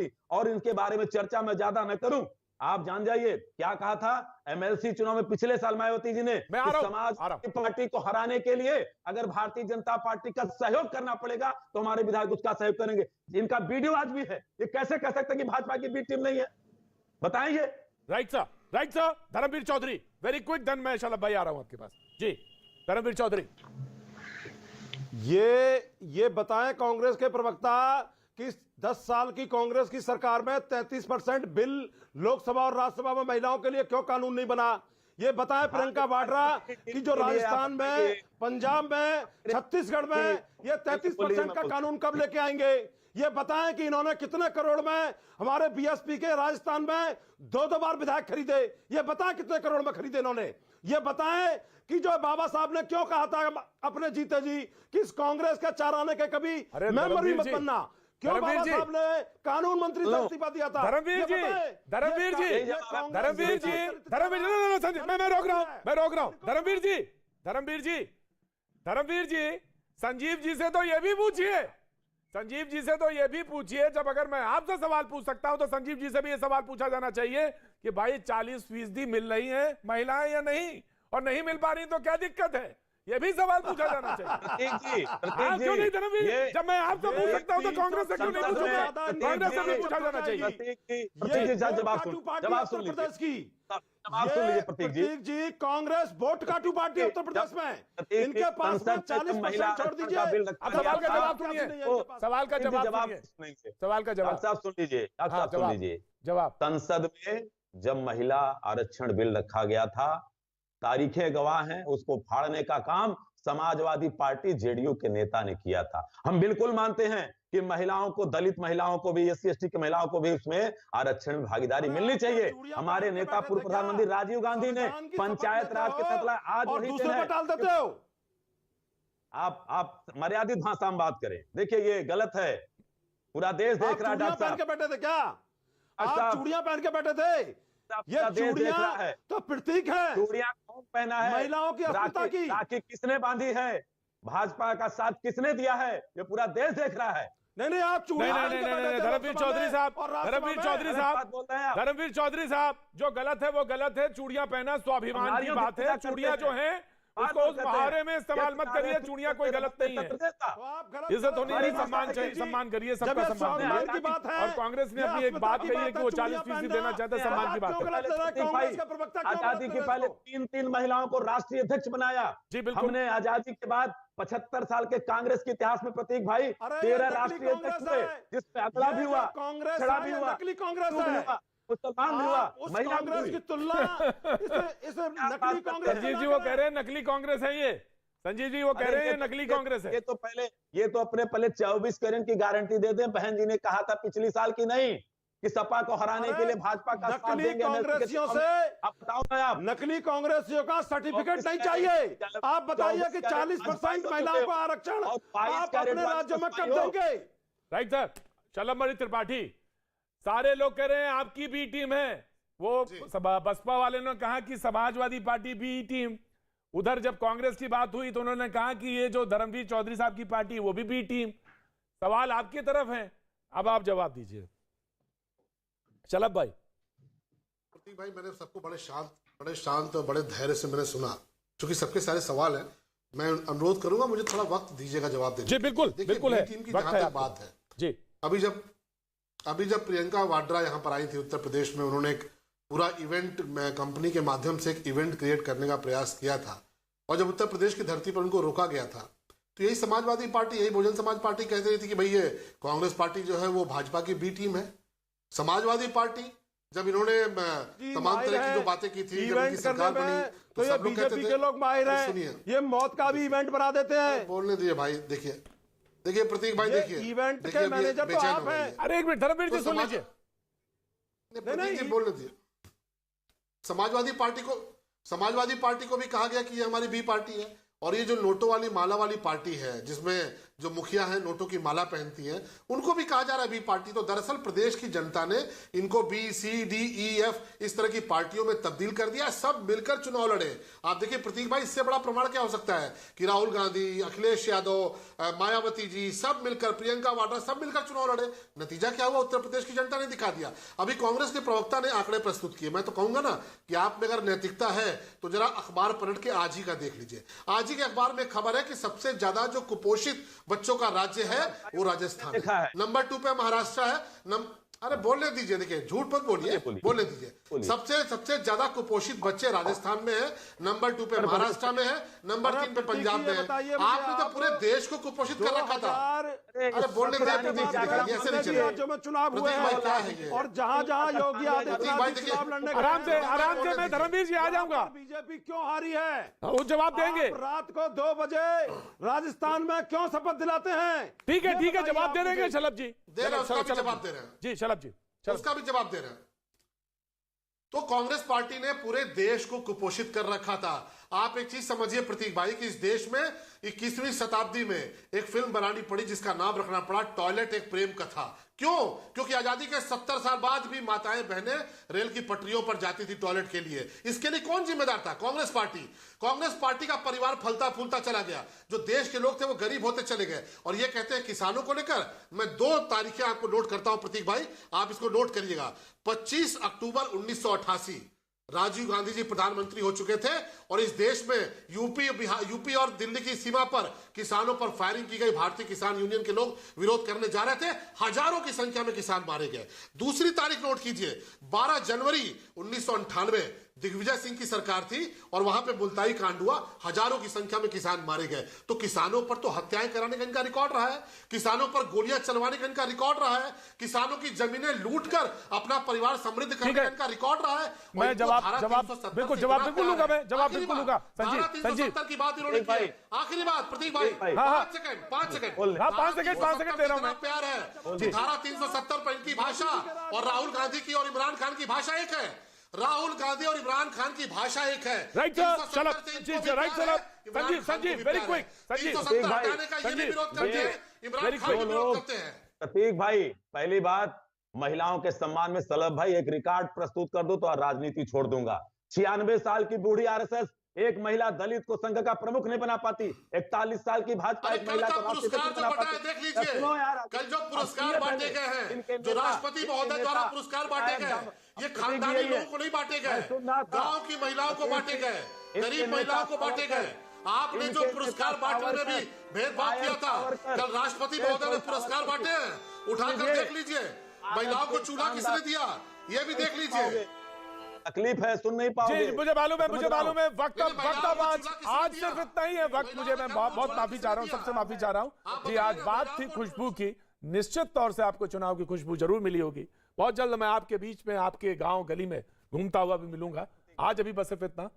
Party, और इनके बारे में चर्चा मैं ज्यादा न करूं। आप जान जाइए क्या कहा था एमएलसी चुनाव में पिछले साल मायावती जी ने, समाजवादी पार्टी को हराने के लिए अगर भारतीय जनता पार्टी का सहयोग करना पड़ेगा तो हमारे विधायक उसका सहयोग करेंगे। इनका वीडियो आज भी है, ये कैसे कह सकते हैं कि भाजपा की बी टीम नहीं है, बताइए। Right sir Dharmveer Chaudhary, very quick, धन मैं शलभ भाई आ रहा हूं आपके पास जी। धर्मवीर चौधरी, ये बताएं कांग्रेस के प्रवक्ता कि 10 साल की कांग्रेस की सरकार में 33% बिल लोकसभा और राज्यसभा में महिलाओं के लिए क्यों कानून नहीं बना? ये बताएं प्रियंका वाड्रा कि जो राजस्थान में, पंजाब में, छत्तीसगढ़ में ये 33% का कानून कब लेके आएंगे? ये बताएं कि इन्होंने कितने करोड़ में हमारे बीएसपी के राजस्थान में 2-2 बार विधायक खरीदे? ये बताएं कितने करोड़ में खरीदे इन्होंने? ये बताएं कि जो बाबा साहब ने क्यों कहा था अपने जीते जी कि इस कांग्रेस के 4 आने के कभी मेंबर भी मत बनना, क्यों बाबा साहब ने कानून मंत्री से इस्तीफा दिया था? धर्मवीर जी, मैं रोक रहा हूं। धर्मवीर जी, संजीव जी से तो ये भी पूछिए, संजीव जी से तो ये भी पूछिए, जब अगर मैं आपसे सवाल पूछ सकता हूं तो संजीव जी से भी ये सवाल पूछा जाना चाहिए कि भाई 40% मिल रही है महिलाएं या नहीं, और नहीं मिल पा रही तो क्या दिक्कत है? ये भी सवाल पूछा जाना चाहिए। क्यों नहीं धर्मवीर, जब मैं आपसे पूछ सकता हूं तो कांग्रेस से क्यों नहीं पूछूंगा? कांग्रेस से भी पूछा जाना चाहिए। जवाब सुन लीजिए प्रतीक जी। कांग्रेस वोट काटू पार्टी उत्तर प्रदेश में, इनके पास 40% छोड़ दीजिए। सवाल का जवाब सुनिए, सवाल का जवाब साहब सुन लीजिए जवाब। संसद में जब महिला आरक्षण बिल रखा गया था, तारीखें गवाह हैं, उसको फाड़ने का काम समाजवादी पार्टी जेडीयू के नेता ने किया था। हम बिल्कुल मानते हैं कि महिलाओं को, दलित महिलाओं को भी, एससी एसटी की महिलाओं को भी उसमें आरक्षण में भागीदारी मिलनी चाहिए। हमारे नेता पूर्व प्रधानमंत्री राजीव गांधी ने पंचायत राज के तहत आज वही टाल देते हो। आप मर्यादित भाषा में बात करें। देखिए ये गलत है, पूरा देश देख रहा है। डॉक्टर साहब पहन के बैठे थे क्या? आप चूड़ियां पहन के बैठे थे? ये चूड़ियां है तो प्रतीक है। चूड़ियां कौन पहना है? महिलाओं की अस्मिता की राखी किसने बांधी है? भाजपा का साथ किसने दिया है? ये पूरा देश देख रहा है। नहीं आप धर्मवीर चौधरी साहब, जो गलत है वो गलत है। चूड़ियां पहना स्वाभिमान की बात है। चूड़ियां जो है उसको उस मुहावरे में इस्तेमाल मत करिए। चूड़ियां कोई गलत नहीं है, इज्जत होनी चाहिए, सम्मान करिए, सबका सम्मान की बात है। और कांग्रेस ने अपनी एक बात कही है कि वो 40% देना चाहते हैं, सम्मान की बात है। आजादी के पहले 3 महिलाओं को राष्ट्रीय अध्यक्ष बनाया। जी बिल्कुल। हमने आजादी के बाद 75 साल के कांग्रेस के इतिहास में प्रतीक भाई 13 राष्ट्रीय अध्यक्ष हुए, जिसमें अगला भी हुआ, छड़ा भी हुआ, नकली कांग्रेस है, मुसलमान भी हुआ, महिला कांग्रेस की तुलना इसे नकली कांग्रेस। संजीव जी वो कह रहे हैं नकली कांग्रेस है ये। संजीव जी वो कह रहे हैं नकली कांग्रेस है। ये तो अपने पहले 24 कैरेट की गारंटी दे दें। बहन जी ने कहा था पिछली साल की नहीं कि सपा को हराने के लिए भाजपा का साथ देंगे। कांग्रेसियों से आप बताओ ना, आप नकली कांग्रेसियों का सर्टिफिकेट नहीं चाहिए। आप बताइए कि 40% महिलाओं को आरक्षण आप अपने राज्य में कब देंगे? Right sir. शलभ त्रिपाठी, सारे लोग कह रहे हैं आपकी बी टीम है। वो बसपा वाले ने कहा कि समाजवादी पार्टी बी टीम। उधर जब कांग्रेस की बात हुई तो उन्होंने कहा कि ये जो धर्मवीर चौधरी साहब की पार्टी वो भी बी टीम। सवाल आपकी तरफ है, अब आप जवाब दीजिए। शलभ भाई। प्रतीक भाई, मैंने सबको बड़े शांत और बड़े धैर्य से मैंने सुना। चूंकि सबके सारे सवाल हैं, मैं अनुरोध करूंगा मुझे थोड़ा वक्त दीजिएगा जवाब देने। जी बिल्कुल बिल्कुल है, टीम की जहां तक बात है जी। अभी जब प्रियंका वाड्रा यहाँ पर आई थी उत्तर प्रदेश में, उन्होंने एक पूरा इवेंट कंपनी के माध्यम से एक इवेंट क्रिएट करने का प्रयास किया था। और जब उत्तर प्रदेश की धरती पर उनको रोका गया था तो यही समाजवादी पार्टी, यही बहुजन समाज पार्टी कहती रही थी कि भाई ये कांग्रेस पार्टी जो है वो भाजपा की बी टीम है। समाजवादी पार्टी जब इन्होंने तमाम तरह की जो बातें की थी, जब उनकी सरकार बनी तो ये बीजेपी के लोग माहिर हैं, ये मौत का भी इवेंट बना देते हैं। बोलने दीजिए भाई। देखिए प्रतीक भाई, देखिए इवेंट के मैनेजर तो आप हैं। अरे एक मिनट धर्मवीर जी सुन लीजिए। प्रतीक जी बोलने दीजिए। समाजवादी पार्टी को भी कहा गया कि ये हमारी बी पार्टी है। और ये जो नोटों वाली माला वाली पार्टी है, जिसमें जो मुखिया हैं नोटों की माला पहनती हैं, उनको भी कहा जा रहा है बी पार्टी। तो दरअसल प्रदेश की जनता ने इनको B C D E F इस तरह की पार्टियों में तब्दील कर दिया, सब मिलकर चुनाव लड़े। आप देखिए प्रतीक भाई, इससे बड़ा प्रमाण क्या हो सकता है कि राहुल गांधी, अखिलेश यादव, मायावती जी सब मिलकर, प्रियंका वाड्रा सब मिलकर चुनाव लड़े। नतीजा क्या हुआ? उत्तर प्रदेश की जनता ने दिखा दिया। अभी कांग्रेस के प्रवक्ता ने आंकड़े प्रस्तुत किए। मैं तो कहूंगा ना कि आप में अगर नैतिकता है तो जरा अखबार पलट के आज ही का देख लीजिए। आज ही के अखबार में खबर है कि सबसे ज्यादा जो कुपोषित बच्चों का राज्य है वो राजस्थान है। नंबर 2 पे महाराष्ट्र है। अरे बोलने दीजिए, देखिए झूठ मत बोलिए, बोलने दीजिए। सबसे ज्यादा कुपोषित बच्चे राजस्थान में है, नंबर 2 पे महाराष्ट्र में है, नंबर 3 पे पंजाब में है। आपने तो पूरे देश को कुपोषित कर रखा था। अरे बोलने दीजिए, ऐसे नहीं चलेगा। राज्यों में चुनाव हुए हैं और जहां योगी आदित्यनाथ चुनाव लड़ने आराम से मैं धर्मवीर जी आ जाऊंगा। बीजेपी क्यों हारी है वो जवाब देंगे। रात को 2 बजे राजस्थान में क्यों शपथ दिलाते हैं? ठीक है, जवाब दे देंगे शलभ जी। दे रहे हैं, उसका भी जवाब दे रहे हैं जी, शलभ जी उसका भी जवाब दे रहे हैं। तो कांग्रेस पार्टी ने पूरे देश को कुपोषित कर रखा था। आप एक चीज समझिए प्रतीक भाई कि इस देश में 21वीं शताब्दी में एक फिल्म बनानी पड़ी जिसका नाम रखना पड़ा टॉयलेट एक प्रेम कथा। क्यों? क्योंकि आजादी के 70 साल बाद भी माताएं बहनें रेल की पटरियों पर जाती थी टॉयलेट के लिए। इसके लिए कौन जिम्मेदार था? कांग्रेस पार्टी। कांग्रेस पार्टी का परिवार फलता फूलता चला गया। जो देश के लोग थे वो गरीब होते चले गए। और ये कहते हैं किसानों को लेकर। मैं 2 तारीखें आपको नोट करता हूं प्रतीक भाई, आप इसको नोट करिएगा। 25 अक्टूबर 1988 राजीव गांधी जी प्रधानमंत्री हो चुके थे और इस देश में यूपी और दिल्ली की सीमा पर किसानों पर फायरिंग की गई। भारतीय किसान यूनियन के लोग विरोध करने जा रहे थे, हजारों की संख्या में किसान मारे गए। दूसरी तारीख नोट कीजिए, 12 जनवरी 1998 दिग्विजय सिंह की सरकार थी और वहां पे मुल्ताई कांड हुआ, हजारों की संख्या में किसान मारे गए। तो किसानों पर तो हत्याएं कराने का इनका रिकॉर्ड रहा है, किसानों पर गोलियां चलवाने का इनका रिकॉर्ड रहा है, किसानों की जमीनें लूटकर अपना परिवार समृद्ध करने का इनका रिकॉर्ड रहा है। मैं जवाब बिल्कुल लूंगा। मैं जवाब बिल्कुल लूंगा। संजीव की बात इन्होंने की। आखिरी बात प्रतीक भाई, 5 सेकंड 5 सेकंड दे रहा हूं मैं। प्यार है कि धारा 370 पर इनकी भाषा और राहुल गांधी की और इमरान खान की भाषा एक है। राहुल गांधी और इमरान खान की भाषा एक है। Right Sanjeev very quick. Prateek भाई, पहली बात, महिलाओं के सम्मान में सलभ भाई एक रिकॉर्ड प्रस्तुत कर दो तो राजनीति छोड़ दूंगा। 96 साल की बूढ़ी आरएसएस एक महिला दलित को संघ का प्रमुख नहीं बना पाती। 41 साल की भाजपा एक महिला को पुरस्कार जो बटा है, देख लीजिए कल जो पुरस्कार बांटे गए हैं, जो राष्ट्रपति महोदय द्वारा पुरस्कार बांटे गए, ये खानदानी लोगों को नहीं बांटे गए, गांव की महिलाओं को बांटे गए, गरीब महिलाओं को बांटे गए। आपने जो पुरस्कार बांटने में भी भेदभाव किया था, कल राष्ट्रपति महोदय ने पुरस्कार बांटे हैं, उठाकर देख लीजिए। महिलाओं को चूल्हा किसने दिया, ये भी देख लीजिए। तकलीफ है, सुन नहीं पाओगे। मुझे मालूम है। वक्त अब आज सिर्फ इतना ही है वक्त। मैं बहुत माफी चाह रहा हूँ, सबसे माफी चाह रहा हूँ जी। आज बात थी खुशबू की, निश्चित तौर से आपको चुनाव की खुशबू जरूर मिली होगी। बहुत जल्द मैं आपके बीच में, आपके गांव गली में घूमता हुआ भी मिलूंगा। आज अभी बस सिर्फ इतना।